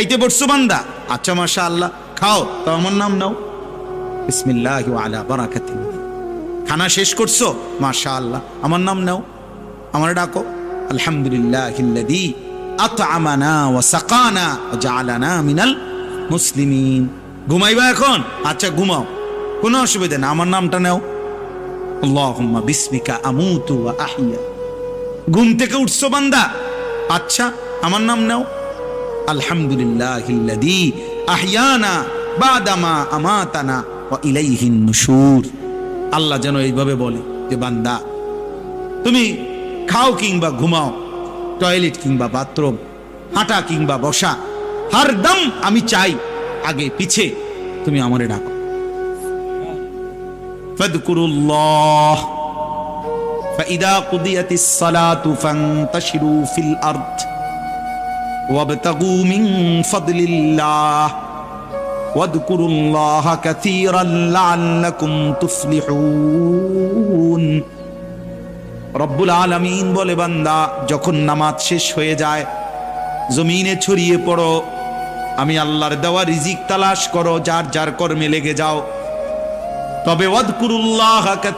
খাইতে বসছো বান্দা, আচ্ছা মাশাআল্লাহ খাও, তো আমার নাম নাও, বিসমিল্লাহি ওয়া আলা বারাকাতিল্লাহ। খানা শেষ করছো, মাশাআল্লাহ আমার নাম নাও, আমার ডাকো, আলহামদুলিল্লাহিল্লাযী আত'আমানা ওয়া সাকানা ওয়া জাআলানা মিনাল মুসলিমিন। ঘুমাইবা এখন, আচ্ছা ঘুমাও, কোনো অসুবিধা না, আমার নামটা নাও, আল্লাহুম্মা বিসমিকা আমুতু ওয়া আহইয়া। ঘুম থেকে উঠছো বান্দা, আচ্ছা আমার নাম নাও, আলহামদুলিল্লাহিল্লাযী আহইয়ানা বাদামা আমাতানা ওয়া ইলাইহিন নুশুর। আল্লাহ যেন এইভাবে বলে যে বান্দা তুমি খাও কিংবা ঘুমাও, টয়লেট কিংবা বাথরুম, হাঁটা কিংবা বসা, হরদম আমি চাই আগে পিছে তুমি আমারে ডাকো। ফাযকুরুল্লাহ ফাইদা কুদিয়াতিস সালাতু ফান্তাশিরু ফিল আরদ ওয়াবতাগু মিন ফাদলিল্লাহ ওয়াযকুরুল্লাহা কাসীরান লাআল্লাকুম তুফলিহুন। রব্বুল আলামিন বলে বান্দা যখন নামাজ শেষ হয়ে যায় জমিনে ছড়িয়ে পড়ো, আমি আল্লাহর দেওয়া রিজিক তালাশ করো, যার যার কর্মে লেগে যাও, তবে ওয়াযকুরুল্লাহা